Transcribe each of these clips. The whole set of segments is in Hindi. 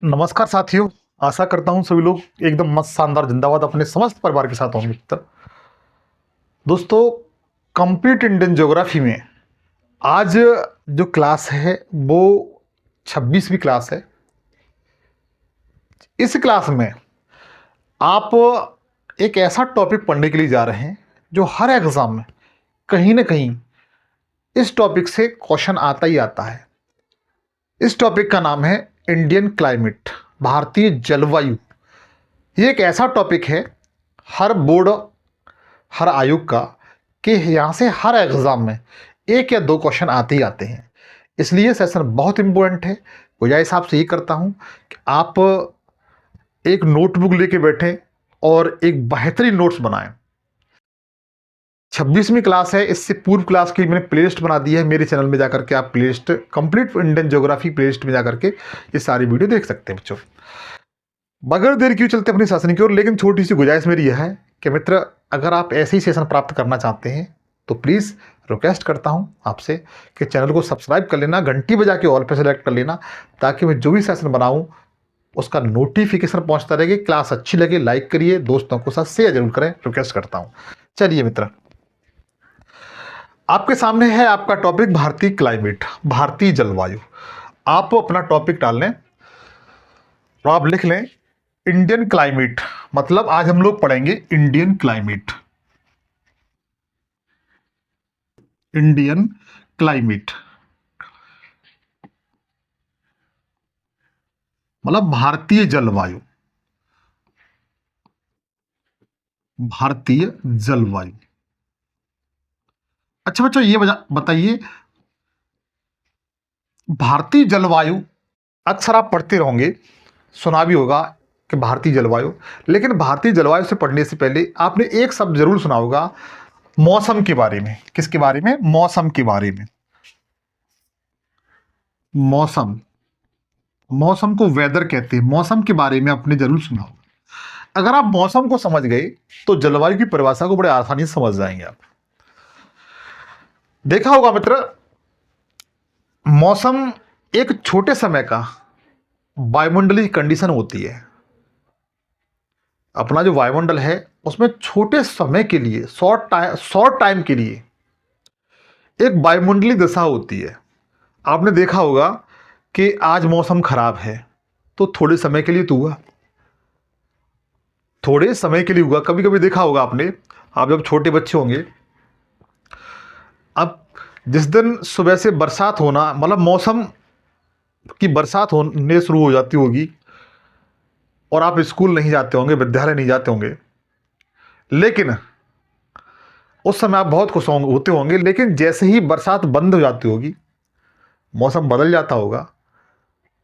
नमस्कार साथियों। आशा करता हूं सभी लोग एकदम मस्त शानदार जिंदाबाद अपने समस्त परिवार के साथ होंगे मित्र। दोस्तों, कंप्लीट इंडियन ज्योग्राफी में आज जो क्लास है वो 26वीं क्लास है। इस क्लास में आप एक ऐसा टॉपिक पढ़ने के लिए जा रहे हैं जो हर एग्जाम में कहीं ना कहीं इस टॉपिक से क्वेश्चन आता ही आता है। इस टॉपिक का नाम है इंडियन क्लाइमेट, भारतीय जलवायु। ये एक ऐसा टॉपिक है हर बोर्ड, हर आयोग का, कि यहाँ से हर एग्जाम में एक या दो क्वेश्चन आते ही आते हैं। इसलिए सेशन बहुत इंपॉर्टेंट है। गुजारिश आपसे ये करता हूँ कि आप एक नोटबुक लेके बैठें और एक बेहतरीन नोट्स बनाएं। 26वीं क्लास है, इससे पूर्व क्लास की मैंने प्लेलिस्ट बना दी है। मेरे चैनल में जाकर के आप playlist complete Indian geography playlist में जाकर के ये सारी वीडियो देख सकते हैं बच्चों। बगैर देर क्यों चलते अपनी सेशन की ओर। लेकिन छोटी सी गुजारिश मेरी यह है कि मित्र, अगर आप ऐसे ही सेशन प्राप्त करना चाहते हैं तो प्लीज़ रिक्वेस्ट करता हूं आपसे कि चैनल को सब्सक्राइब कर लेना, घंटी बजा के ऑल पे सेलेक्ट कर लेना, ताकि मैं जो भी सेशन बनाऊं उसका नोटिफिकेशन पहुंचता रहेगी। क्लास अच्छी लगे लाइक करिए, दोस्तों को साथ शेयर जरूर करें, रिक्वेस्ट करता हूं। चलिए मित्र, आपके सामने है आपका टॉपिक भारतीय क्लाइमेट, भारतीय जलवायु। आप अपना टॉपिक डाल लें और आप लिख लें इंडियन क्लाइमेट। मतलब आज हम लोग पढ़ेंगे इंडियन क्लाइमेट। इंडियन क्लाइमेट मतलब भारतीय जलवायु, भारतीय जलवायु। अच्छा बच्चों, ये बताइए, भारतीय जलवायु अक्सर आप पढ़ते रहोगे, सुना भी होगा कि भारतीय जलवायु। लेकिन भारतीय जलवायु से पढ़ने से पहले आपने एक शब्द जरूर सुना होगा मौसम के बारे में। किसके बारे में? मौसम के बारे में। मौसम, मौसम को वेदर कहते हैं। मौसम के बारे में आपने जरूर सुना होगा। अगर आप मौसम को समझ गए तो जलवायु की परिभाषा को बड़े आसानी से समझ जाएंगे आप। देखा होगा मित्र, मौसम एक छोटे समय का वायुमंडलीय कंडीशन होती है। अपना जो वायुमंडल है उसमें छोटे समय के लिए, शॉर्ट टाइम के लिए एक वायुमंडलीय दशा होती है। आपने देखा होगा कि आज मौसम खराब है तो थोड़े समय के लिए तो हुआ, थोड़े समय के लिए हुआ। कभी कभी देखा होगा आपने, आप जब छोटे बच्चे होंगे, अब जिस दिन सुबह से बरसात होना, मतलब मौसम की बरसात होने शुरू हो जाती होगी और आप स्कूल नहीं जाते होंगे, विद्यालय नहीं जाते होंगे, लेकिन उस समय आप बहुत खुश होते होंगे। लेकिन जैसे ही बरसात बंद हो जाती होगी, मौसम बदल जाता होगा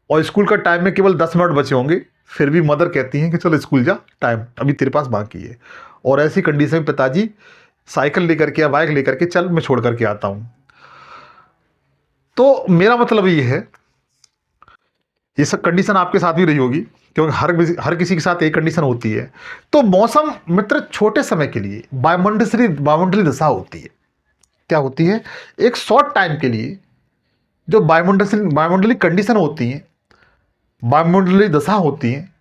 और स्कूल का टाइम में केवल 10 मिनट बचे होंगे, फिर भी मदर कहती हैं कि चलो स्कूल जा, टाइम अभी तेरे पास बाकी है। और ऐसी कंडीशन में पिताजी साइकिल लेकर के या बाइक लेकर के, चल मैं छोड़ करके आता हूँ। तो मेरा मतलब ये है, ये सब कंडीशन आपके साथ भी रही होगी, क्योंकि हर किसी के साथ एक कंडीशन होती है। तो मौसम मित्र छोटे समय के लिए वायुमंडलीय दशा होती है। क्या होती है? एक शॉर्ट टाइम के लिए जो वायुमंडलीय कंडीशन होती है, वायुमंडलीय दशा होती है,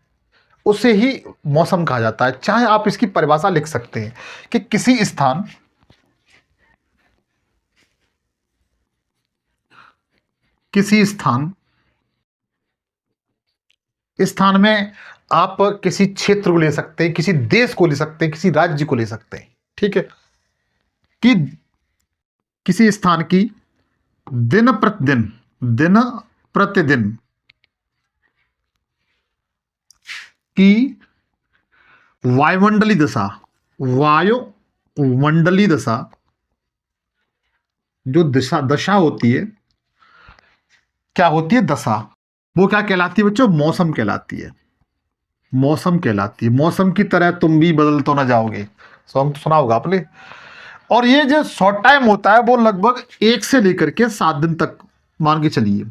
उसे ही मौसम कहा जाता है। चाहे आप इसकी परिभाषा लिख सकते हैं कि किसी स्थान में आप किसी क्षेत्र को ले सकते हैं, किसी देश को ले सकते हैं, किसी राज्य को ले सकते हैं। ठीक है, कि किसी स्थान की दिन प्रतिदिन की वायुमंडलीय दशा जो दशा होती है, क्या होती है? दशा। वो क्या कहलाती है बच्चों? मौसम कहलाती है। मौसम कहलाती है। मौसम की तरह तुम भी बदल तो ना जाओगे, सॉन्ग तो सुना होगा आपने। और ये जो शॉर्ट टाइम होता है वो लगभग 1 से लेकर के 7 दिन तक, मान के चलिए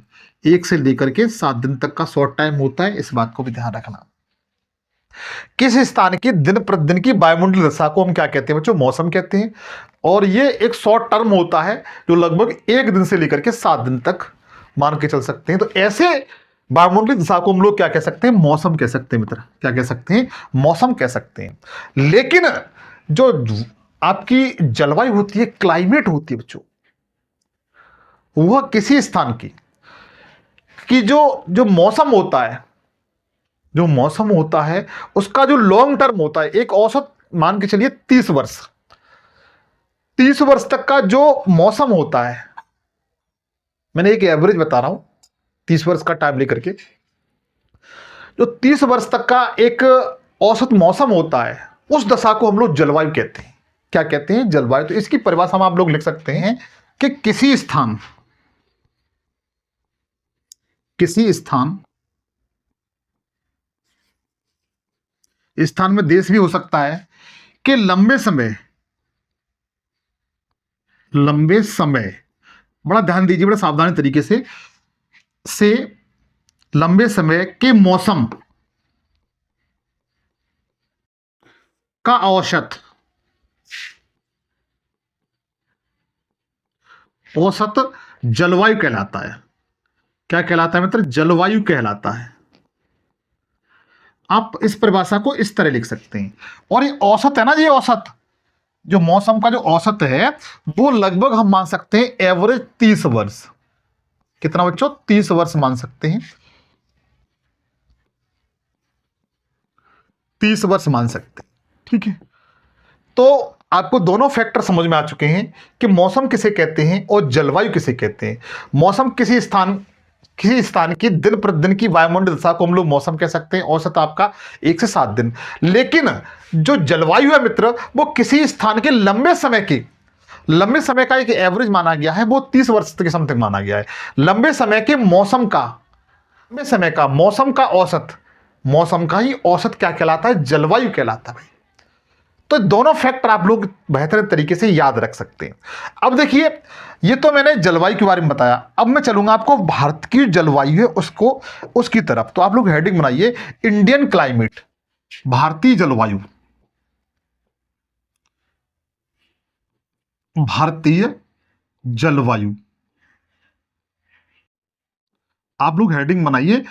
1 से लेकर के 7 दिन तक का शॉर्ट टाइम होता है। इस बात को भी ध्यान रखना। किस स्थान की दिन प्रतिदिन की वायुमंडलीय दशा को हम क्या कहते हैं बच्चों? मौसम कहते हैं। और ये एक शॉर्ट टर्म होता है जो लगभग 1 दिन से लेकर के 7 दिन तक मान के चल सकते हैं। तो ऐसे वायुमंडलीय दशा को हम लोग क्या कह सकते हैं, मौसम कह सकते हैं मित्र, क्या कह सकते हैं, मौसम कह सकते हैं। लेकिन जो आपकी जलवायु होती है, क्लाइमेट होती है बच्चों, वह किसी स्थान की जो जो मौसम होता है, जो मौसम होता है उसका जो लॉन्ग टर्म होता है, एक औसत मान के चलिए 30 वर्ष, 30 वर्ष तक का जो मौसम होता है, मैंने एक एवरेज बता रहा हूं, 30 वर्ष का टाइम लेकर के, जो 30 वर्ष तक का एक औसत मौसम होता है, उस दशा को हम लोग जलवायु कहते हैं। क्या कहते हैं, जलवायु। तो इसकी परिभाषा में आप लोग लिख सकते हैं कि किसी स्थान स्थान में देश भी हो सकता है कि लंबे समय, बड़ा ध्यान दीजिए, बड़ा सावधानी तरीके से लंबे समय के मौसम का औसत जलवायु कहलाता है। क्या कहलाता है मित्र, जलवायु कहलाता है। आप इस परिभाषा को इस तरह लिख सकते हैं। और ये औसत है ना, ये औसत, जो मौसम का जो औसत है वो लगभग हम मान सकते हैं एवरेज 30 वर्ष। कितना बच्चों, 30 वर्ष मान सकते हैं, 30 वर्ष मान सकते हैं। ठीक है, तो आपको दोनों फैक्टर समझ में आ चुके हैं कि मौसम किसे कहते हैं और जलवायु किसे कहते हैं। मौसम किसी स्थान की दिन प्रतिदिन की वायुमंडलीय दशा को हम लोग मौसम कह सकते हैं, औसत आपका 1 से 7 दिन। लेकिन जो जलवायु है मित्र, वो किसी स्थान के लंबे समय का एक एवरेज माना गया है, वो 30 वर्ष के समथिंग माना गया है। लंबे समय के मौसम का औसत, मौसम का ही औसत क्या कहलाता है, जलवायु कहलाता है भाई। तो दोनों फैक्टर आप लोग बेहतर तरीके से याद रख सकते हैं। अब देखिए, ये तो मैंने जलवायु के बारे में बताया, अब मैं चलूंगा आपको भारत की जलवायु है उसकी तरफ। तो आप लोग हेडिंग बनाइए, इंडियन क्लाइमेट, भारतीय जलवायु, भारतीय जलवायु। आप लोग हेडिंग बनाइए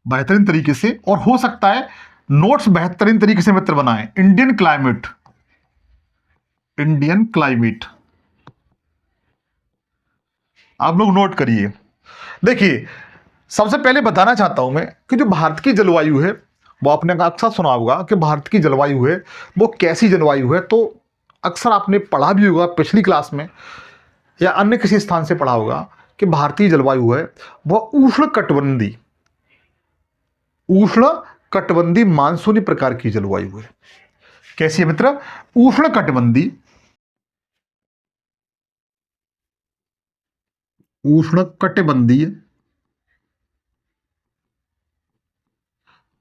बेहतरीन तरीके से, और हो सकता है नोट्स बेहतरीन तरीके से मित्र बनाएं। इंडियन क्लाइमेट, इंडियन क्लाइमेट आप लोग नोट करिए। देखिए, सबसे पहले बताना चाहता हूं मैं कि जो भारत की जलवायु है, वो आपने अक्सर सुना होगा कि भारत की जलवायु है वो कैसी जलवायु है। तो अक्सर आपने पढ़ा भी होगा पिछली क्लास में या अन्य किसी स्थान से पढ़ा होगा कि भारतीय जलवायु है वह उष्ण कटिबंधीय मानसूनी प्रकार की जलवायु है। कैसी है मित्र, उष्ण कटिबंधीय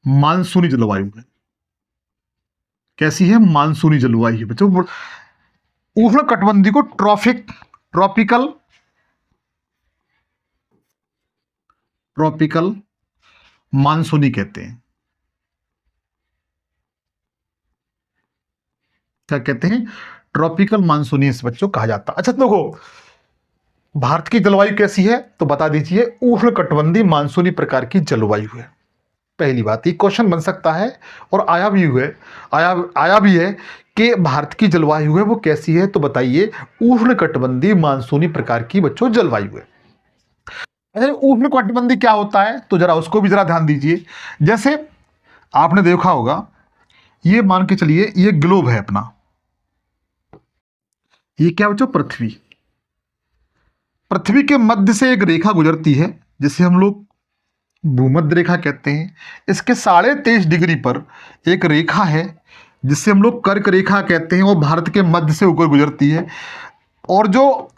मानसूनी जलवायु है। कैसी है, मानसूनी जलवायु है बच्चों। उष्ण कटिबंधीय को ट्रॉपिकल मानसूनी कहते हैं। क्या कहते हैं, ट्रॉपिकल मानसूनी इस बच्चों कहा जाता है। अच्छा देखो, भारत की जलवायु कैसी है तो बता दीजिए, उष्ण कटिबंधीय मानसूनी प्रकार की जलवायु है। पहली बात, ये क्वेश्चन बन सकता है और आया भी है कि भारत की जलवायु है वो कैसी है, तो बताइए उष्ण कटिबंधीय मानसूनी प्रकार की बच्चों जलवायु है। अच्छा, उष्ण कटिबंधीय क्या होता है तो जरा उसको भी जरा ध्यान दीजिए। जैसे आपने देखा होगा, ये मान के चलिए ये ग्लोब है अपना, ये क्या बच्चों, पृथ्वी के मध्य से एक रेखा गुजरती है जिसे हम लोग भूमध्य रेखा कहते हैं। इसके 23.5 डिग्री पर एक रेखा है जिसे हम लोग कर्क रेखा कहते हैं, वो भारत के मध्य से होकर गुजरती है। और जो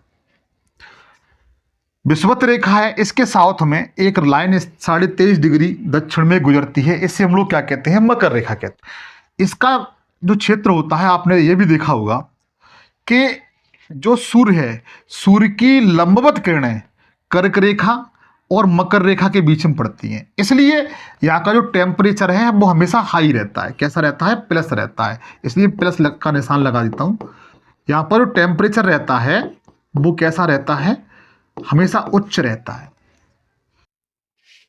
विषुवत रेखा है, इसके साउथ में एक लाइन 23.5 डिग्री दक्षिण में गुजरती है, इससे हम लोग क्या कहते हैं, मकर रेखा कहते हैं। इसका जो क्षेत्र होता है, आपने ये भी देखा होगा कि जो सूर्य है, सूर्य की लंबवत किरणें कर्क रेखा और मकर रेखा के बीच में पड़ती हैं। इसलिए यहाँ का जो टेम्परेचर है वो हमेशा हाई रहता है। कैसा रहता है, प्लस रहता है। इसलिए प्लस का निशान लगा देता हूँ। यहाँ पर जो टेम्परेचर रहता है वो कैसा रहता है, हमेशा उच्च रहता है।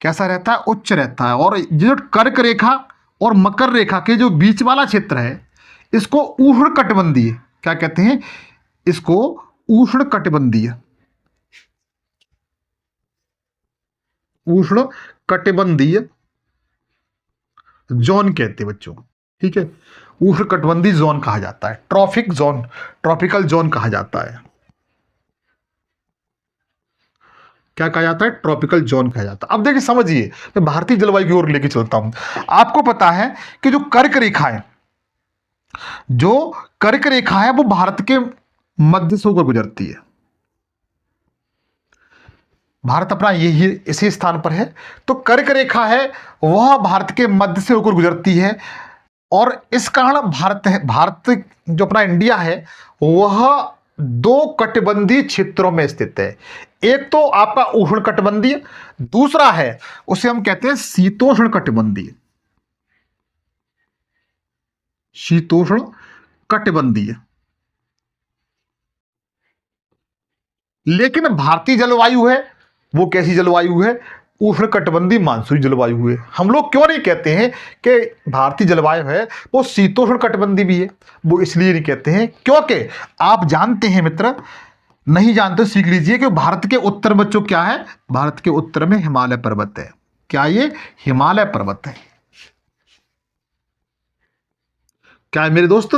कैसा रहता है? उच्च रहता है। और जो कर्क रेखा और मकर रेखा के जो बीच वाला क्षेत्र है इसको उष्णकटिबंधीय क्या कहते हैं? इसको उष्णकटिबंधीय उष्णकटिबंधीय जोन कहते हैं बच्चों। ठीक है, उष्णकटिबंधीय जोन कहा जाता है, ट्रॉपिक जोन, ट्रॉपिकल जोन कहा जाता है। क्या कहा जाता है? ट्रॉपिकल जोन कहा जाता है। अब देखिए समझिए, मैं भारतीय जलवायु की ओर लेके चलता हूं। आपको पता है कि जो कर्क रेखा है वो भारत के मध्य से होकर गुजरती है। भारत अपना यही इसी स्थान पर है, तो कर्क रेखा है वह भारत के मध्य से होकर गुजरती है। और इस कारण भारत जो अपना इंडिया है वह दो कटिबंधीय क्षेत्रों में स्थित है। एक तो आपका उष्ण कटिबंधीय, दूसरा है उसे हम कहते हैं शीतोष्ण कटिबंधीय। शीतोष्ण कटिबंधीय। लेकिन भारतीय जलवायु है वो कैसी जलवायु है? उष्ण कटिबंधीय मानसूनी जलवायु है। हम लोग क्यों नहीं कहते हैं कि भारतीय जलवायु है वो शीतोष्ण कटिबंधीय भी है? वो इसलिए नहीं कहते हैं क्योंकि आप जानते हैं मित्र, नहीं जानते सीख लीजिए कि भारत के उत्तर बच्चों क्या है? भारत के उत्तर में हिमालय पर्वत है। क्या ये हिमालय पर्वत है? क्या है मेरे दोस्त?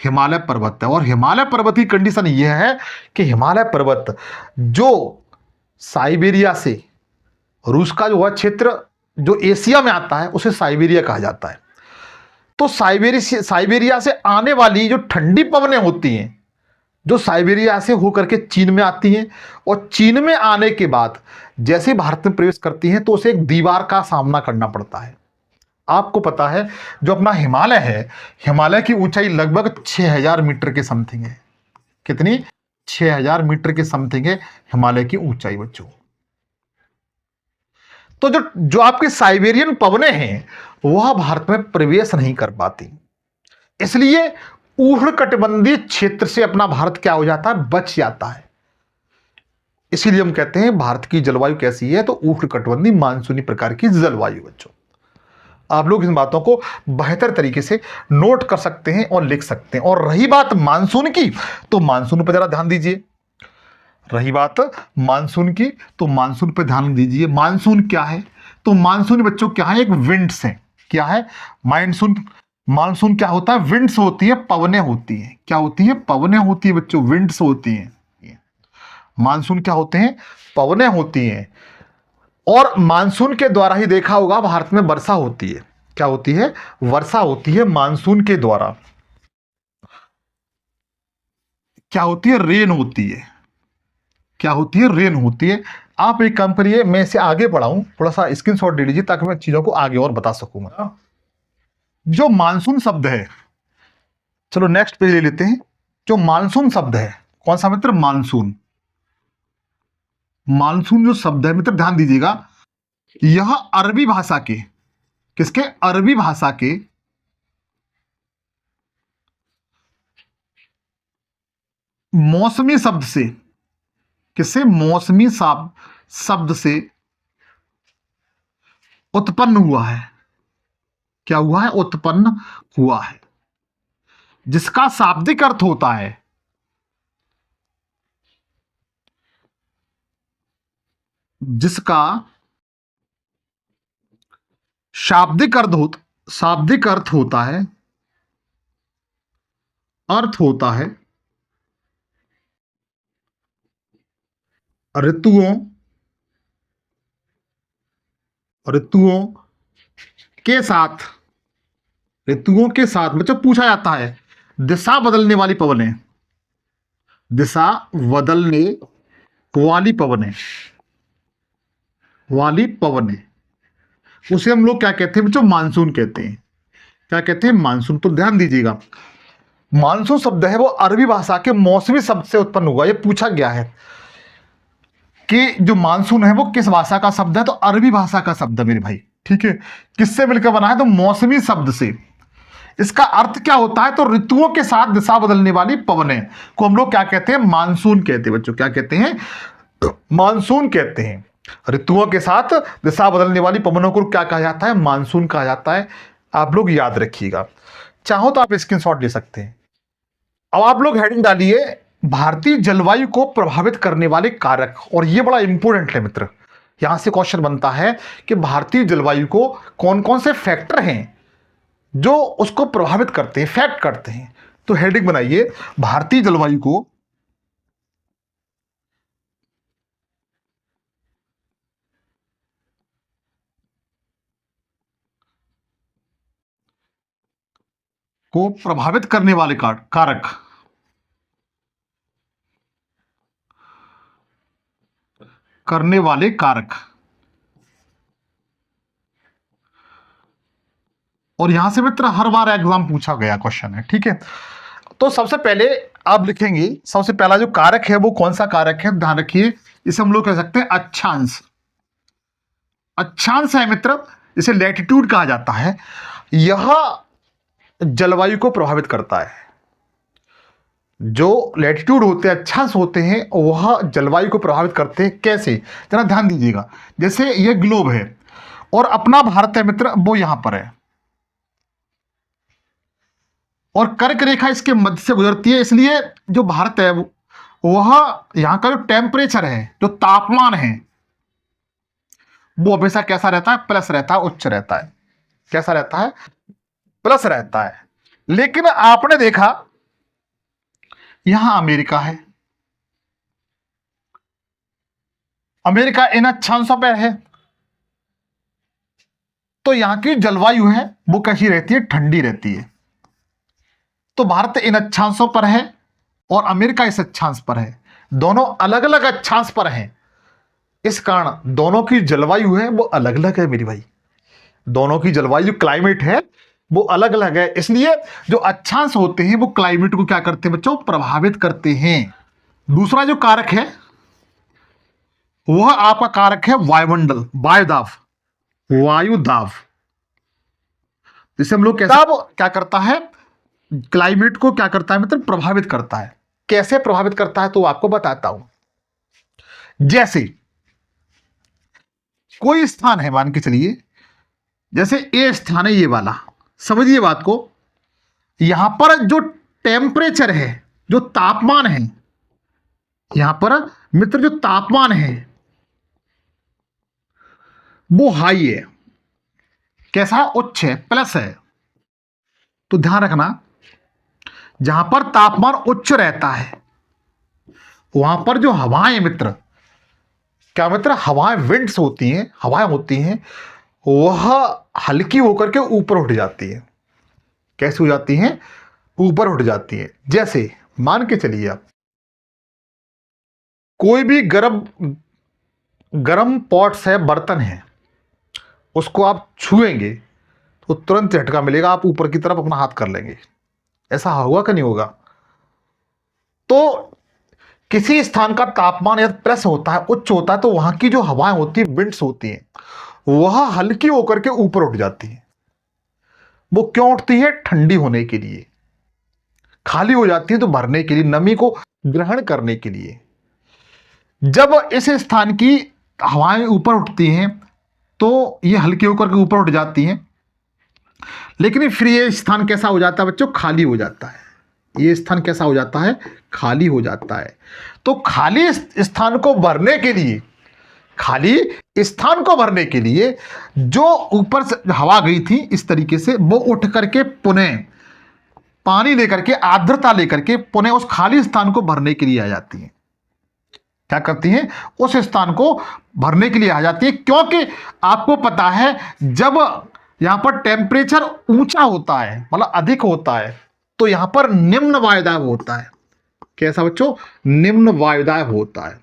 हिमालय पर्वत है। और हिमालय पर्वत की कंडीशन यह है कि हिमालय पर्वत जो साइबेरिया से, रूस का जो वह क्षेत्र जो एशिया में आता है उसे साइबेरिया कहा जाता है। तो साइबेरिया से आने वाली जो ठंडी पवनें होती हैं, जो साइबेरिया से होकर के चीन में आती हैं, और चीन में आने के बाद जैसे भारत में प्रवेश करती हैं तो उसे एक दीवार का सामना करना पड़ता है। आपको पता है जो अपना हिमालय है, हिमालय की ऊंचाई लगभग 6000 मीटर के समथिंग है। कितनी? 6000 मीटर के समथिंग है हिमालय की ऊंचाई बच्चों। तो जो आपके साइबेरियन पवनें हैं वह भारत में प्रवेश नहीं कर पाती, इसलिए उष्णकटिबंधीय क्षेत्र से अपना भारत क्या हो जाता है? बच जाता है। इसीलिए हम कहते हैं भारत की जलवायु कैसी है? तो उष्णकटिबंधीय मानसूनी प्रकार की जलवायु बच्चों। आप लोग इन बातों को बेहतर तरीके से नोट कर सकते हैं और लिख सकते हैं। और रही बात मानसून की, तो मानसून पर जरा ध्यान दीजिए। रही बात मानसून की तो मानसून पर ध्यान दीजिए। मानसून क्या है? तो मानसून बच्चों क्या है? एक विंड्स है। क्या है? मानसून क्या होता है? विंड्स होती है, पवनें होती हैं। क्या होती है? पवनें होती है बच्चों, विंड्स होती हैं। मानसून क्या होते हैं? पवनें होती हैं। और मानसून के द्वारा ही देखा होगा भारत में वर्षा होती है। क्या होती है? वर्षा होती है मानसून के द्वारा। क्या होती है? रेन होती है। क्या होती है? रेन होती है। आप एक काम करिए, मैं इसे आगे बढ़ाऊं, थोड़ा सा स्क्रीनशॉट ले लीजिए ताकि मैं चीजों को आगे और बता सकूंगा। जो मानसून शब्द है, चलो नेक्स्ट पेज ले लेते हैं। जो मानसून शब्द है, कौन सा मित्र? मानसून। मानसून जो शब्द है मित्र ध्यान दीजिएगा, यह अरबी भाषा के, किसके? अरबी भाषा के मौसमी शब्द से, किससे? मौसमी शब्द से उत्पन्न हुआ है। क्या हुआ है? उत्पन्न हुआ है। जिसका शाब्दिक अर्थ होता है, जिसका शाब्दिक अर्थ होता है, ऋतुओं के साथ, ऋतुओं के साथ बच्चों पूछा जाता है दिशा बदलने वाली पवनें, दिशा बदलने वाली पवनें, उसे हम लोग क्या कहते हैं बच्चों? मानसून कहते हैं। क्या कहते हैं? मानसून। तो ध्यान दीजिएगा, मानसून शब्द है वो अरबी भाषा के मौसमी शब्द से उत्पन्न हुआ। ये पूछा गया है कि जो मानसून है वो किस भाषा का शब्द है? तो अरबी भाषा का शब्द है मेरे भाई। ठीक है, किससे मिलकर बना है? तो मौसमी शब्द से। इसका अर्थ क्या होता है? तो ऋतुओं के साथ दिशा बदलने वाली पवनें को हम लोग क्या कहते हैं? मानसून कहते हैं बच्चों। क्या कहते हैं? मानसून कहते हैं। ऋतुओं के साथ दिशा बदलने वाली पवनों को क्या कहा जाता है? मानसून कहा जाता है। आप लोग याद रखिएगा, चाहो तो आप स्क्रीनशॉट ले सकते हैं। अब आप लोग हेडिंग डालिए भारतीय जलवायु को प्रभावित करने वाले कारक, और ये बड़ा इंपॉर्टेंट है मित्र। यहां से क्वेश्चन बनता है कि भारतीय जलवायु को कौन कौन से फैक्टर हैं जो उसको प्रभावित करते हैं, इफेक्ट करते हैं। तो हेडिंग बनाइए भारतीय जलवायु को प्रभावित करने वाले कारक। करने वाले कारक, और यहां से मित्र हर बार एग्जाम पूछा गया क्वेश्चन है, ठीक है। तो सबसे पहले आप लिखेंगे, सबसे पहला जो कारक है वो कौन सा कारक है, ध्यान रखिए, इसे हम लोग कह सकते हैं अक्षांश। अक्षांश है मित्र, इसे लैटिट्यूड कहा जाता है। यह जलवायु को प्रभावित करता है। जो लैटिट्यूड होते हैं, अक्षांश होते हैं, वह जलवायु को प्रभावित करते हैं। कैसे, जरा ध्यान दीजिएगा। जैसे यह ग्लोब है और अपना भारत है मित्र, वो यहां पर है और कर्क रेखा इसके मध्य से गुजरती है। इसलिए जो भारत है वह यहां का जो टेम्परेचर है, जो तापमान है, वो हमेशा कैसा रहता है? प्लस रहता है, उच्च रहता है। कैसा रहता है? प्लस रहता है। लेकिन आपने देखा यहां अमेरिका है, अमेरिका इन अक्षांशों पर है, तो यहां की जलवायु है वो कैसी रहती है? ठंडी रहती है। तो भारत इन अक्षांशों पर है और अमेरिका इस अक्षांश पर है, दोनों अलग अलग अक्षांश पर हैं। इस कारण दोनों की जलवायु है वो अलग अलग है मेरी भाई। दोनों की जलवायु, क्लाइमेट है वो अलग अलग है। इसलिए जो अक्षांश होते हैं वो क्लाइमेट को क्या करते हैं बच्चों? प्रभावित करते हैं। दूसरा जो कारक है वह आपका कारक है वायुमंडल, वायुदाब। वायुदाब जिसे हम लोग कैसे क्या करता है? क्लाइमेट को क्या करता है मतलब? प्रभावित करता है। कैसे प्रभावित करता है तो आपको बताता हूं। जैसे कोई स्थान है, मान के चलिए जैसे ए स्थान है, ये वाला, समझिए बात को। यहां पर जो टेम्परेचर है, जो तापमान है, यहां पर मित्र जो तापमान है वो हाई है। कैसा है? उच्च है, प्लस है। तो ध्यान रखना, जहां पर तापमान उच्च रहता है वहां पर जो हवाएं मित्र, क्या मित्र? हवाएं, विंड्स होती हैं, हवाएं होती हैं, वह हल्की होकर के ऊपर उठ जाती है। कैसे हो जाती हैं? ऊपर उठ जाती है। जैसे मान के चलिए आप कोई भी गरम गरम पॉट्स है, बर्तन है, उसको आप छुएंगे तो तुरंत झटका मिलेगा, आप ऊपर की तरफ अपना हाथ कर लेंगे। ऐसा होगा कि नहीं होगा? तो किसी स्थान का तापमान यदि प्लस होता है, उच्च होता है, तो वहां की जो हवाएं होती है, विंड्स होती हैं, वह हल्की होकर के ऊपर उठ जाती है। वो क्यों उठती है? ठंडी होने के लिए। खाली हो जाती है तो भरने के लिए, नमी को ग्रहण करने के लिए। जब इस स्थान की हवाएं ऊपर उठती हैं तो ये हल्की होकर के ऊपर उठ जाती हैं, लेकिन फिर ये स्थान कैसा हो जाता है बच्चों? खाली हो जाता है। ये स्थान कैसा हो जाता है? खाली हो जाता है। तो खाली स्थान को भरने के लिए, खाली स्थान को भरने के लिए जो ऊपर से हवा गई थी इस तरीके से, वो उठ करके पुनः पानी लेकर के, आर्द्रता लेकर के पुनः उस खाली स्थान को भरने के लिए आ जाती है। क्या करती हैं? उस स्थान को भरने के लिए आ जाती है। क्योंकि आपको पता है जब यहां पर टेम्परेचर ऊंचा होता है, मतलब अधिक होता है, तो यहां पर निम्न वायुदाब होता है। कैसा बच्चों? निम्न वायुदाब होता है।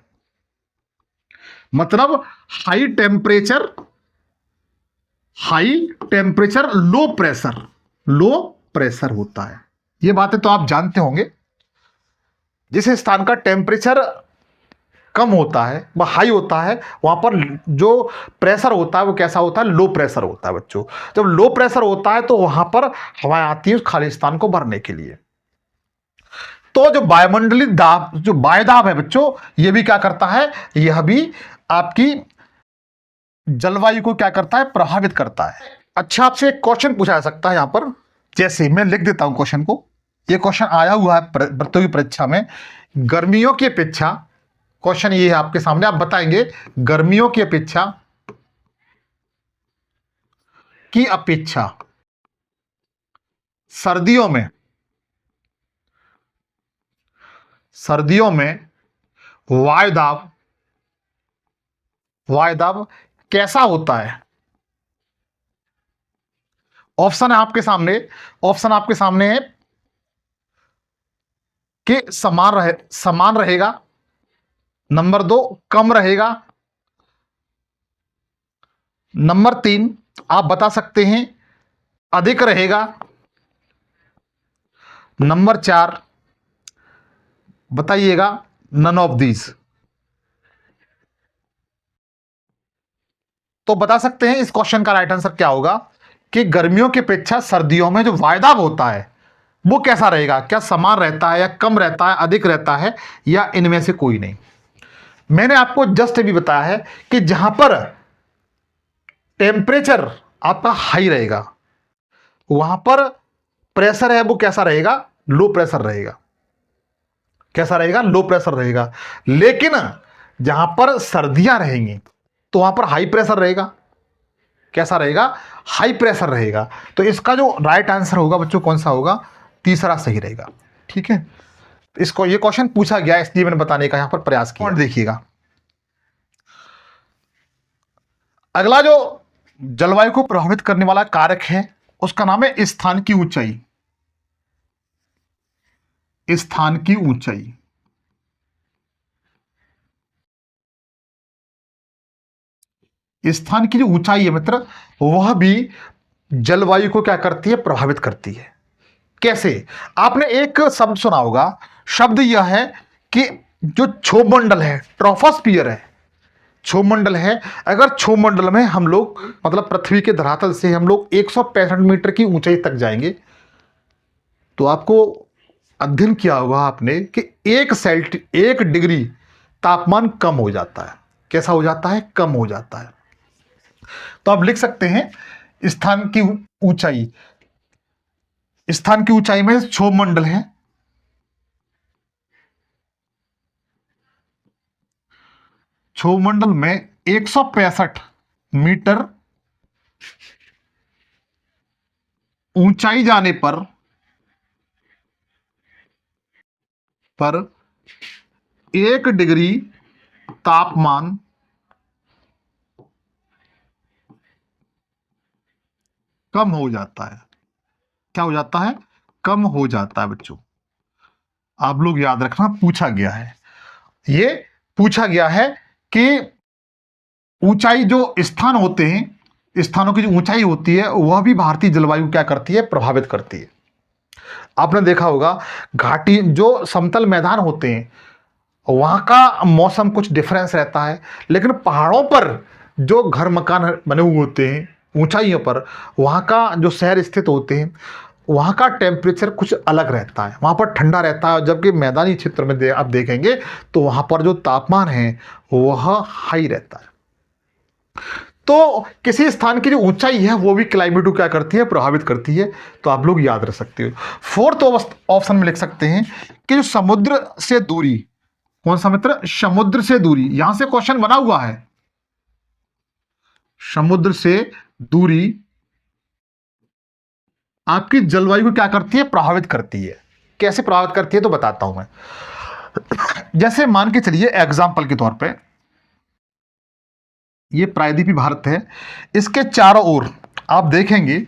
मतलब high temperature, high temperature, low pressure, low pressure होता है। ये बातें तो आप जानते होंगे। जिस स्थान का टेम्परेचर कम होता है, वह हाई होता है, वहां पर जो प्रेशर होता है वो कैसा होता है? लो प्रेशर होता है बच्चों। जब लो प्रेशर होता है तो वहां पर हवाएं आती हैं उस खाली स्थान को भरने के लिए। तो जो वायुमंडलीय दाब, जो वायुदाब है बच्चों, ये भी क्या करता है? यह भी आपकी जलवायु को क्या करता है, प्रभावित करता है। अच्छा, आपसे एक क्वेश्चन पूछा जा सकता है यहां पर, जैसे मैं लिख देता हूं क्वेश्चन को। ये क्वेश्चन आया हुआ है प्रतियोगी परीक्षा में। गर्मियों की अपेक्षा, क्वेश्चन ये है आपके सामने, आप बताएंगे गर्मियों की अपेक्षा सर्दियों में वायुदाब वायुदाब कैसा होता है। ऑप्शन आपके सामने है कि समान रहेगा, नंबर 2 कम रहेगा, नंबर 3 आप बता सकते हैं अधिक रहेगा, नंबर 4 बताइएगा नन ऑफ दीज। तो बता सकते हैं इस क्वेश्चन का राइट आंसर क्या होगा कि गर्मियों की अपेक्षा सर्दियों में जो वायुदाब होता है वो कैसा रहेगा, क्या समान रहता है या कम रहता है, अधिक रहता है, या इनमें से कोई नहीं। मैंने आपको जस्ट भी बताया है कि जहां पर टेम्परेचर आपका हाई रहेगा वहां पर प्रेशर है वो कैसा रहेगा, लो प्रेशर रहेगा। कैसा रहेगा, लो प्रेशर रहेगा। लेकिन जहां पर सर्दियां रहेंगी तो वहां पर हाई प्रेशर रहेगा। कैसा रहेगा, हाई प्रेशर रहेगा। तो इसका जो राइट आंसर होगा बच्चों कौन सा होगा, तीसरा सही रहेगा। ठीक है, इसको ये क्वेश्चन पूछा गया इसलिए मैंने बताने का यहां पर प्रयास किया। पॉइंट देखिएगा, अगला जो जलवायु को प्रभावित करने वाला कारक है उसका नाम है स्थान की ऊंचाई। स्थान की ऊंचाई, स्थान की जो ऊंचाई है मित्र वह भी जलवायु को क्या करती है, प्रभावित करती है। कैसे, आपने एक शब्द सुना होगा, शब्द यह है कि जो क्षोभमंडल है, ट्रोपोस्फियर है, क्षोभमंडल है। अगर क्षोभमंडल में हम लोग मतलब पृथ्वी के धरातल से हम लोग 165 मीटर की ऊंचाई तक जाएंगे तो आपको अध्ययन किया होगा आपने कि 1 डिग्री तापमान कम हो जाता है। कैसा हो जाता है, कम हो जाता है। तो आप लिख सकते हैं स्थान की ऊंचाई, स्थान की ऊंचाई में क्षोभमंडल है, क्षोभमंडल में 165 मीटर ऊंचाई जाने पर 1 डिग्री तापमान कम हो जाता है। क्या हो जाता है, कम हो जाता है। बच्चों आप लोग याद रखना, पूछा गया है, ये पूछा गया है कि ऊंचाई जो स्थान होते हैं, स्थानों की जो ऊंचाई होती है वह भी भारतीय जलवायु क्या करती है, प्रभावित करती है। आपने देखा होगा घाटी जो समतल मैदान होते हैं वहां का मौसम कुछ डिफरेंस रहता है, लेकिन पहाड़ों पर जो घर मकान बने हुए होते हैं ऊंचाइयों पर, वहां का जो शहर स्थित होते हैं वहां का टेम्परेचर कुछ अलग रहता है, वहां पर ठंडा रहता है। जबकि मैदानी क्षेत्र में आप देखेंगे तो वहां पर जो तापमान है वह हाई रहता है। तो किसी स्थान की जो ऊंचाई है वो भी क्लाइमेट को क्या करती है, प्रभावित करती है। तो आप लोग याद रख सकते हो। फोर्थ ऑप्शन में लिख सकते हैं कि जो समुद्र से दूरी, कौन सा मित्र, समुद्र से दूरी, यहां से क्वेश्चन बना हुआ है। समुद्र से दूरी आपकी जलवायु को क्या करती है, प्रभावित करती है। कैसे प्रभावित करती है तो बताता हूं मैं। जैसे मान के चलिए एग्जाम्पल के तौर पे ये प्रायद्वीपीय भारत है, इसके चारों ओर आप देखेंगे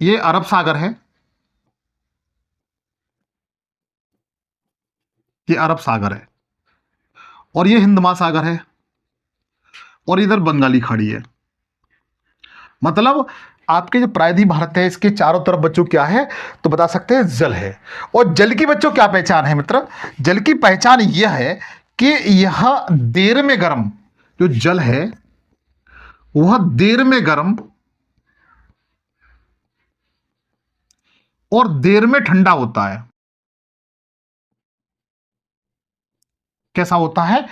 ये अरब सागर है, ये अरब सागर है, और ये हिंद महासागर है, और इधर बंगाली खाड़ी है। मतलब आपके जो प्रायद्वीपीय भारत है इसके चारों तरफ बच्चों क्या है तो बता सकते हैं जल है। और जल की बच्चों क्या पहचान है मित्र, जल की पहचान यह है कि यह देर में गर्म, जो जल है वह देर में गर्म और देर में ठंडा होता है। कैसा होता है,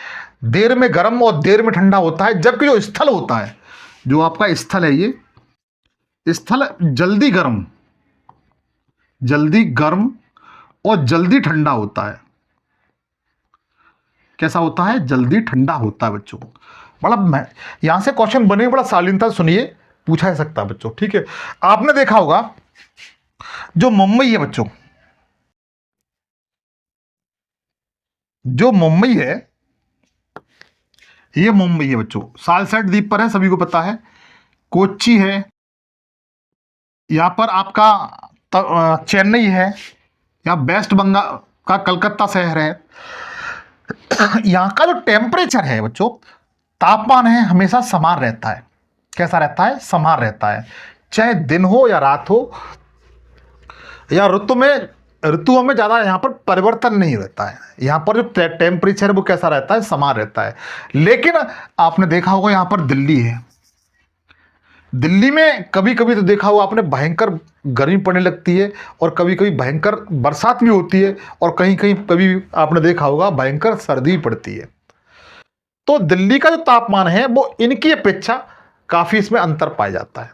देर में गर्म और देर में ठंडा होता है। जबकि जो स्थल होता है, जो आपका स्थल है, ये स्थल जल्दी गर्म और जल्दी ठंडा होता है। कैसा होता है, जल्दी ठंडा होता है बच्चों। बड़ा यहां से क्वेश्चन बने, बड़ा शालीनता सुनिए, पूछा जा सकता है बच्चों। ठीक है, आपने देखा होगा जो मुंबई है बच्चों, जो मुंबई है, ये मुंबई है बच्चों, सालसेट द्वीप पर है, सभी को पता है। कोच्चि है, यहां पर आपका चेन्नई है, यहाँ वेस्ट बंगाल का कलकत्ता शहर है। यहाँ का जो टेम्परेचर है बच्चों, तापमान है, हमेशा समान रहता है। कैसा रहता है, समान रहता है। चाहे दिन हो या रात हो या ऋतुओं में ज्यादा यहाँ पर परिवर्तन नहीं रहता है। यहाँ पर जो टेम्परेचर है वो कैसा रहता है, समान रहता है। लेकिन आपने देखा होगा यहाँ पर दिल्ली है, दिल्ली में कभी कभी तो देखा होगा आपने, भयंकर गर्मी पड़ने लगती है और कभी कभी भयंकर बरसात भी होती है, और कहीं कहीं कभी आपने देखा होगा भयंकर सर्दी भी पड़ती है। तो दिल्ली का जो तापमान है वो इनकी अपेक्षा काफी इसमें अंतर पाया जाता है,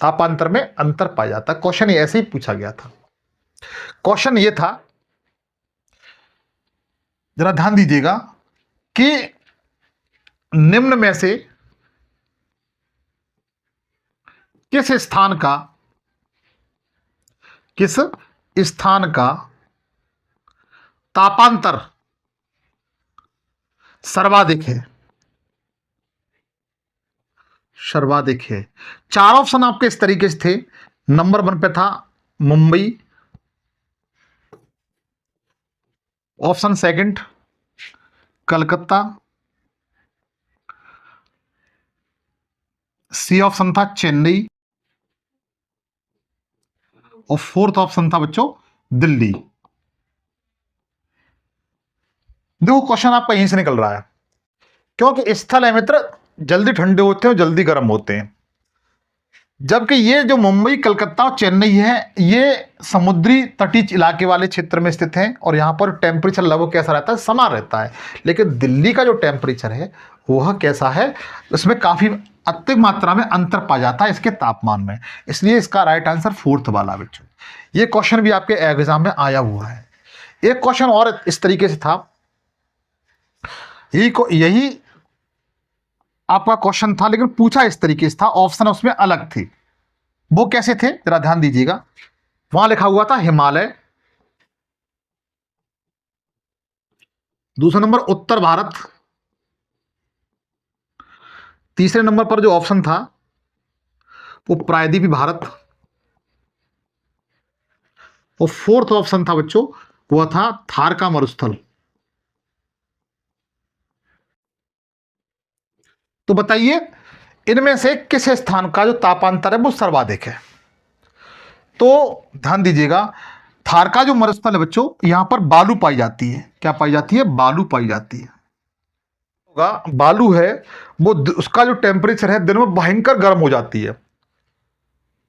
तापांतर में अंतर पाया जाता है। क्वेश्चन ऐसे ही पूछा गया था। क्वेश्चन ये था, जरा ध्यान दीजिएगा कि निम्न में से किस स्थान का तापांतर सर्वाधिक है। चार ऑप्शन आपके इस तरीके से थे। नंबर 1 पे था Mumbai, option second Calcutta, C option था चेन्नई, और फोर्थ ऑप्शन था बच्चों दिल्ली। देखो क्वेश्चन आपका यहीं से निकल रहा है, क्योंकि स्थल है मित्र, जल्दी ठंडे होते हैं और जल्दी गर्म होते हैं। जबकि ये जो मुंबई, कलकत्ता और चेन्नई है, ये समुद्री तटीय इलाके वाले क्षेत्र में स्थित हैं, और यहाँ पर टेम्परेचर लगभग कैसा रहता है, समान रहता है। लेकिन दिल्ली का जो टेम्परेचर है वह कैसा है, उसमें काफी अत्यधिक मात्रा में अंतर पाया जाता है इसके तापमान में। इसलिए इसका राइट आंसर फोर्थ वाला बच्चों। ये क्वेश्चन भी आपके एग्जाम में आया हुआ है। एक क्वेश्चन और इस तरीके से था, यही आपका क्वेश्चन था, लेकिन पूछा इस तरीके से था, ऑप्शन उसमें अलग थे। वो कैसे थे, जरा ध्यान दीजिएगा। वहां लिखा हुआ था हिमालय, दूसरा नंबर उत्तर भारत, तीसरे नंबर पर जो ऑप्शन था वो प्रायद्वीपीय भारत, और फोर्थ ऑप्शन था बच्चों वह था थार का मरुस्थल। तो बताइए इनमें से किस स्थान का जो तापांतर है वो सर्वाधिक है। तो ध्यान दीजिएगा, थार का जो मरुस्थल है बच्चों, यहां पर बालू पाई जाती है। क्या पाई जाती है, बालू पाई जाती है। बालू है वो, उसका जो टेम्परेचर है दिन में भयंकर गर्म हो जाती है,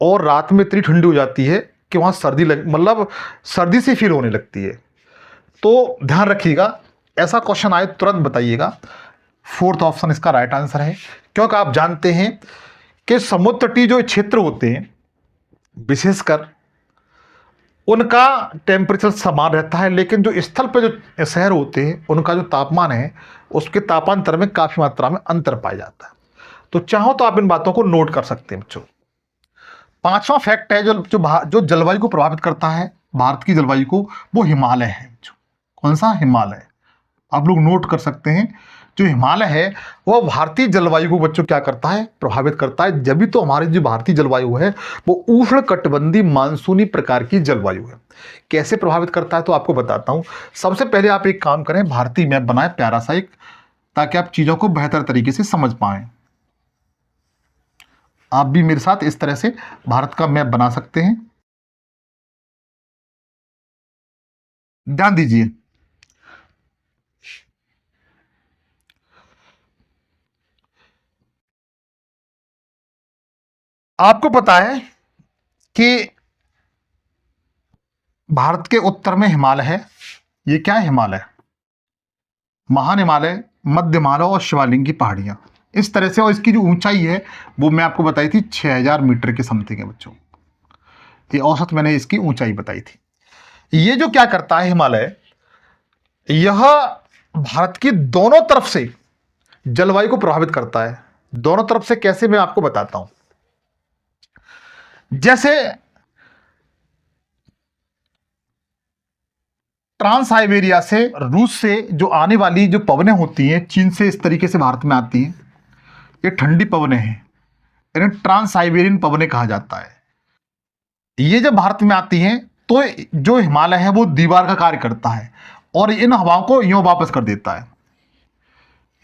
और रात में इतनी ठंडी हो जाती है कि वहां मतलब सर्दी से फील होने लगती है। तो ध्यान रखिएगा, ऐसा क्वेश्चन आए तुरंत बताइएगा। फोर्थ ऑप्शन इसका राइट आंसर है, क्योंकि आप जानते हैं कि समुद्र तटीय जो क्षेत्र होते हैं विशेषकर उनका टेम्परेचर समान रहता है, लेकिन जो स्थल पर जो शहर होते हैं उनका जो तापमान है उसके तापांतर में काफी मात्रा में अंतर पाया जाता है। तो चाहो तो आप इन बातों को नोट कर सकते हैं बच्चों। पांचवा फैक्ट है जो जलवायु को प्रभावित करता है, भारत की जलवायु को, वो हिमालय है। कौन सा, हिमालय। आप लोग नोट कर सकते हैं, जो हिमालय है वह भारतीय जलवायु को बच्चों क्या करता है, प्रभावित करता है। जब भी तो हमारी जो भारतीय जलवायु है वो उष्ण कटिबंधीय मानसूनी प्रकार की जलवायु है। कैसे प्रभावित करता है तो आपको बताता हूं। सबसे पहले आप एक काम करें, भारतीय मैप बनाएं प्यारा सा एक, ताकि आप चीजों को बेहतर तरीके से समझ पाएं। आप भी मेरे साथ इस तरह से भारत का मैप बना सकते हैं। ध्यान दीजिए, आपको पता है कि भारत के उत्तर में हिमालय है। ये क्या है, हिमालय। महान हिमालय, मध्य हिमालय और शिवालिंग की पहाड़ियाँ, इस तरह से। और इसकी जो ऊंचाई है वो मैं आपको बताई थी 6000 मीटर के समथिंग है बच्चों। ये औसत मैंने इसकी ऊंचाई बताई थी। ये जो क्या करता है हिमालय, यह भारत की दोनों तरफ से जलवायु को प्रभावित करता है। दोनों तरफ से कैसे, मैं आपको बताता हूं। जैसे ट्रांस साइबेरिया से, रूस से जो आने वाली जो पवनें होती हैं, चीन से इस तरीके से भारत में आती हैं, ये ठंडी पवनें हैं, इन्हें ट्रांस साइबेरियन पवनें कहा जाता है। ये जब भारत में आती हैं तो जो हिमालय है वो दीवार का कार्य करता है और इन हवाओं को यूं वापस कर देता है।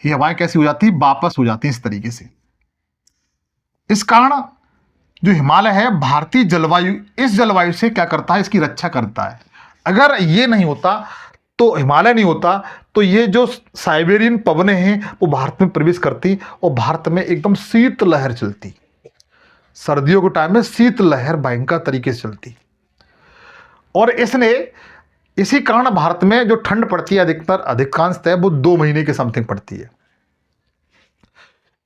ये हवाएं कैसी हो जाती है, वापस हो जाती हैं इस तरीके से। इस कारण जो हिमालय है, भारतीय जलवायु, इस जलवायु से क्या करता है, इसकी रक्षा करता है। अगर ये नहीं होता, तो हिमालय नहीं होता, तो ये जो साइबेरियन पवनें हैं वो भारत में प्रवेश करती और भारत में एकदम शीत लहर चलती। सर्दियों के टाइम में शीत लहर भयंकर तरीके से चलती। और इसने, इसी कारण भारत में जो ठंड पड़ती है अधिकतर, अधिकांशतः वो 2 महीने के समथिंग पड़ती है।